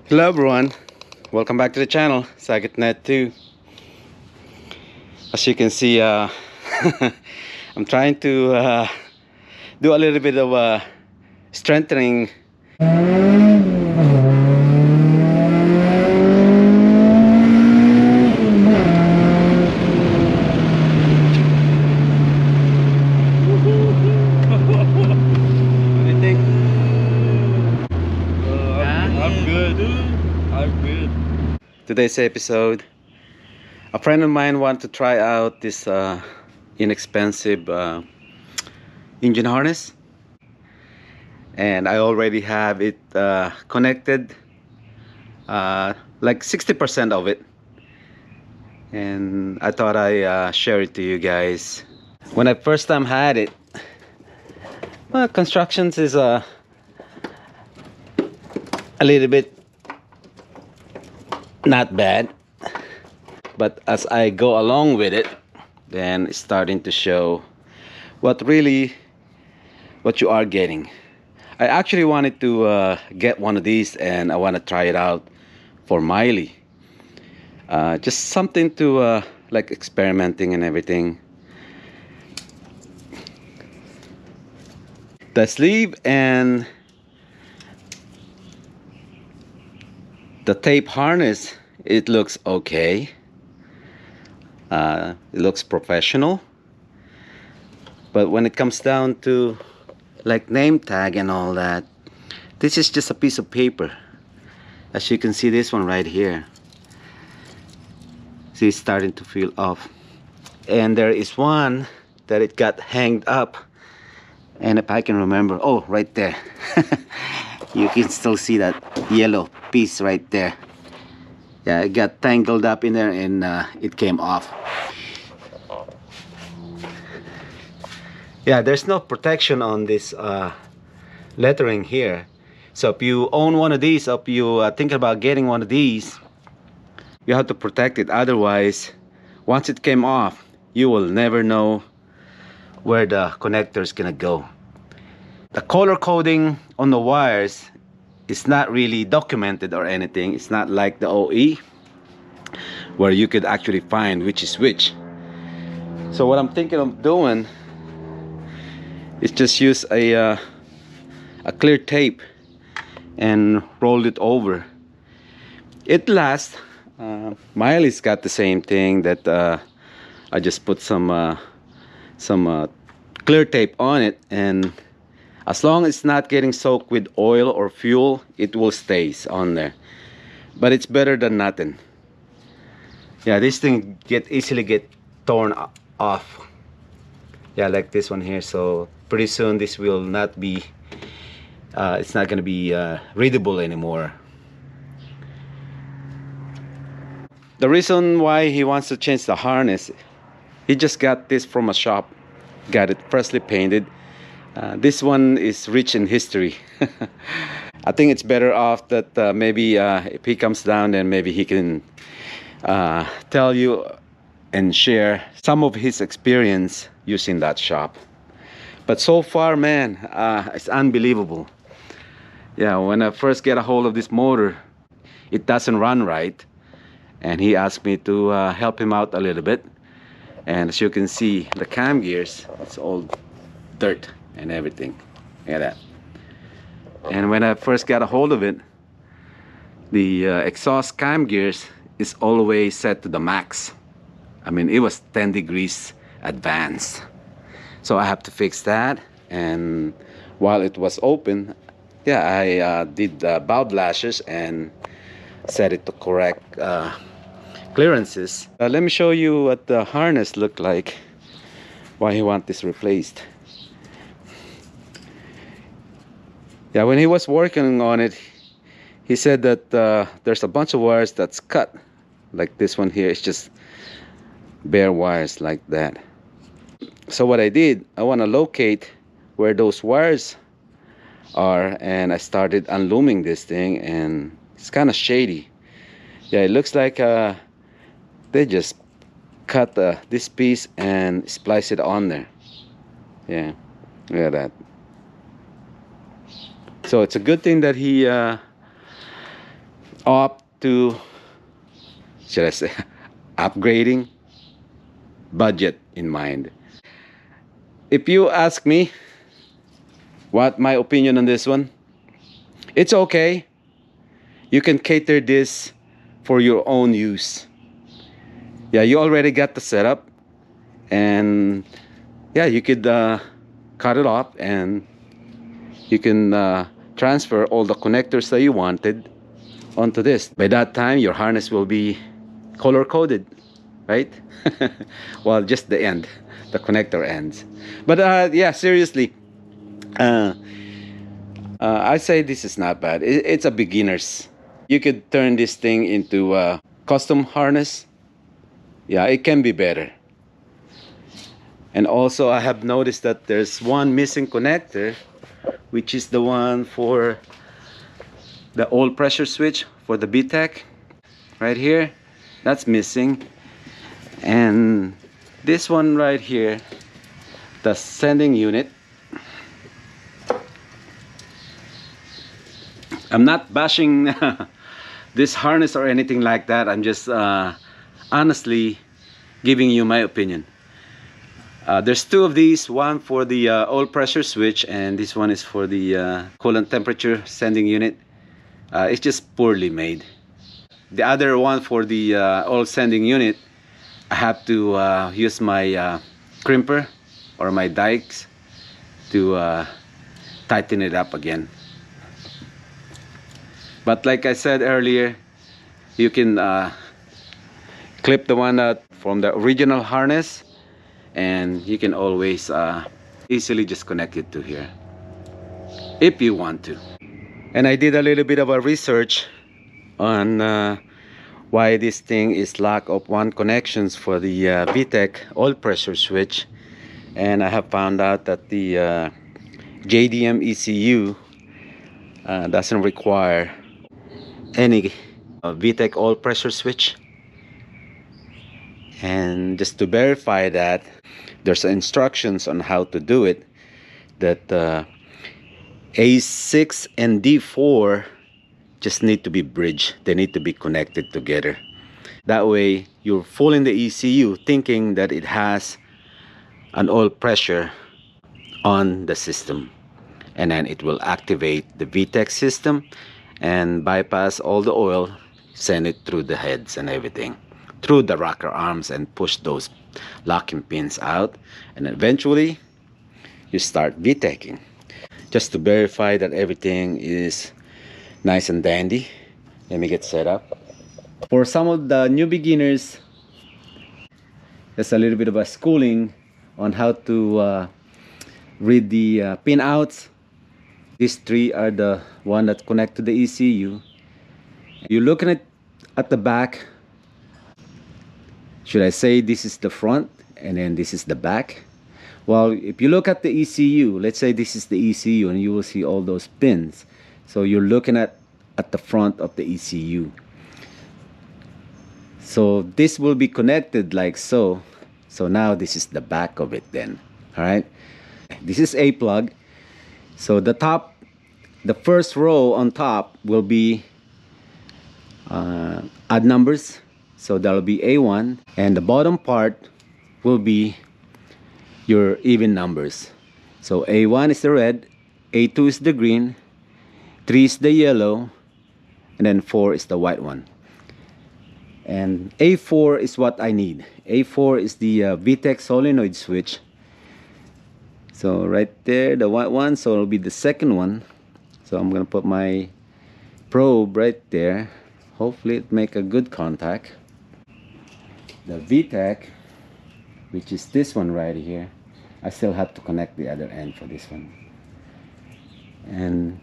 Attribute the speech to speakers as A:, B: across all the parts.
A: Hello everyone, welcome back to the channel, Sagitnet 2. As you can see, I'm trying to do a little bit of strengthening. What do you think?
B: I'm good. I'm good.
A: Today's episode, a friend of mine wanted to try out this inexpensive engine harness, and I already have it connected, like 60% of it, and I thought I share it to you guys. When I first time had it, well, constructions is a little bit not bad, but as I go along with it, then it's starting to show what you are getting. I actually wanted to get one of these, and I want to try it out for Miley. Just something to like experimenting and everything. The sleeve and the tape harness, it looks okay. It looks professional. But when it comes down to like name tag and all that, this is just a piece of paper. As you can see, this one right here, see, it's starting to feel off. And there is one that it got hanged up, and if I can remember, oh, right there. You can still see that yellow piece right there. Yeah, it got tangled up in there, and it came off. Yeah, there's no protection on this lettering here. So if you own one of these, if you think about getting one of these, you have to protect it. Otherwise, once it came off, you will never know where the connector is gonna go. The color coding on the wires is not really documented or anything. It's not like the OE, where you could actually find which is which. So what I'm thinking of doing is just use a clear tape and roll it over. It lasts. Miley's got the same thing, that I just put some clear tape on it, and as long as it's not getting soaked with oil or fuel, it will stay on there. But it's better than nothing. Yeah, this thing easily get torn off. Yeah, like this one here. So pretty soon this will not be it's not going to be readable anymore. The reason why he wants to change the harness, he just got this from a shop, got it freshly painted. This one is rich in history. I think it's better off that maybe if he comes down, then maybe he can tell you and share some of his experience using that shop. But so far, man, it's unbelievable. Yeah, when I first get a hold of this motor, it doesn't run right, and he asked me to help him out a little bit. And as you can see, the cam gears, it's all dirt and everything. Look at that. And when I first got a hold of it, the exhaust cam gears is always set to the max. I mean, it was 10 degrees advanced. So I have to fix that. And while it was open, yeah, I did valve lashes and set it to correct clearances. Let me show you what the harness looked like, why he want this replaced. Yeah, when he was working on it, he said that there's a bunch of wires that's cut. Like this one here, it's just bare wires like that. So what I did, I want to locate where those wires are, and I started unlooming this thing, and it's kind of shady. Yeah, it looks like they just cut this piece and splice it on there. Yeah, look at that. So it's a good thing that he up to, should I say, upgrading budget in mind. If you ask me what my opinion on this one, it's okay. You can cater this for your own use. Yeah, you already got the setup, and yeah, you could cut it off, and you can transfer all the connectors that you wanted onto this. By that time, your harness will be color coded, right? Well, just the end, the connector ends. But yeah, seriously, I say this is not bad. It's a beginner's. You could turn this thing into a custom harness. Yeah, it can be better. And also, I have noticed that there's one missing connector, which is the one for the oil pressure switch for the VTEC. Right here, that's missing. And this one right here, the sending unit. I'm not bashing this harness or anything like that. I'm just honestly giving you my opinion. There's two of these, one for the oil pressure switch, and this one is for the coolant temperature sending unit. It's just poorly made. The other one for the oil sending unit, I have to use my crimper or my dikes to tighten it up again. But like I said earlier, you can clip the one out from the original harness, and you can always easily just connect it to here if you want to. And I did a little bit of a research on why this thing is lack of one connections for the VTEC oil pressure switch, and I have found out that the JDM ECU doesn't require any VTEC oil pressure switch. And just to verify that, there's instructions on how to do it, that A6 and D4 just need to be bridged. They need to be connected together. That way you're fooling the ECU thinking that it has an oil pressure on the system, and then it will activate the VTEC system and bypass all the oil, send it through the heads and everything, through the rocker arms, and push those locking pins out, and eventually you start VTECing. Just to verify that everything is nice and dandy, let me get set up. For some of the new beginners, there's a little bit of a schooling on how to read the pin outs. These three are the one that connect to the ECU. You're looking at the back. Should I say this is the front and then this is the back? Well, if you look at the ECU, let's say this is the ECU, and you will see all those pins. So you're looking at the front of the ECU. So this will be connected like so. So now this is the back of it then. All right. This is a plug. So the first row on top will be odd numbers. So that'll be A1, and the bottom part will be your even numbers. So A1 is the red, A2 is the green, 3 is the yellow, and then 4 is the white one. And A4 is what I need. A4 is the VTEC solenoid switch. So right there, the white one, so it'll be the second one. So I'm gonna put my probe right there. Hopefully it make a good contact. The VTEC, which is this one right here, I still have to connect the other end for this one. And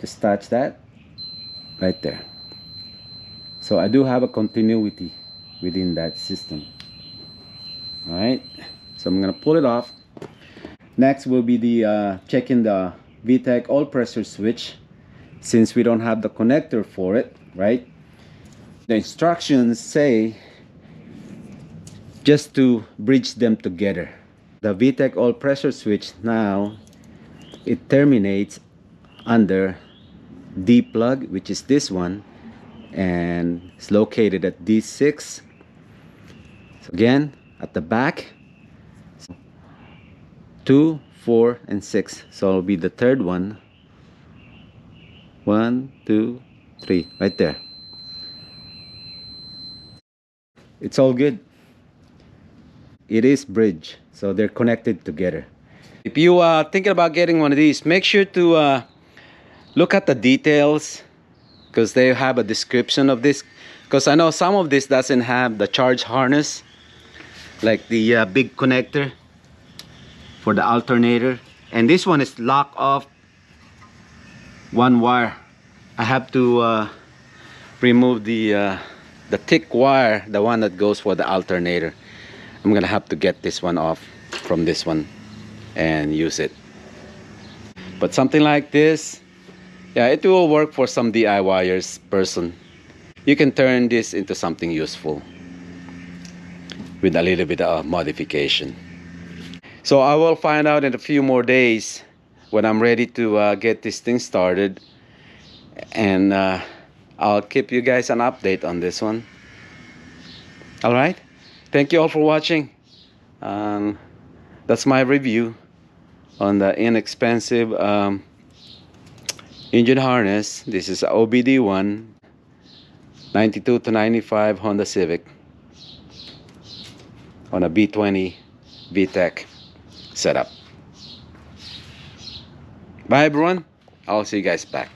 A: just touch that right there. So I do have a continuity within that system. All right, so I'm gonna pull it off. Next will be the checking the VTEC oil pressure switch, since we don't have the connector for it, right? The instructions say just to bridge them together. The VTEC oil pressure switch now, it terminates under D plug, which is this one, and it's located at D6. So again, at the back, 2, 4, and 6. So it'll be the third one. 1, 2, 3, right there. It's all good. It is bridge, so they're connected together. If you are thinking about getting one of these, make sure to look at the details, because they have a description of this. Because I know some of this doesn't have the charge harness, like the big connector for the alternator, and this one is lock off one wire. I have to remove the thick wire, the one that goes for the alternator. I'm gonna have to get this one off from this one and use it. But something like this, yeah, it will work for some DIYers person. You can turn this into something useful with a little bit of modification. So I will find out in a few more days when I'm ready to get this thing started, and I'll keep you guys an update on this one. All right, thank you all for watching. That's my review on the inexpensive engine harness. This is OBD1 92 to 95 Honda Civic on a B20 VTEC setup. Bye everyone, I'll see you guys back.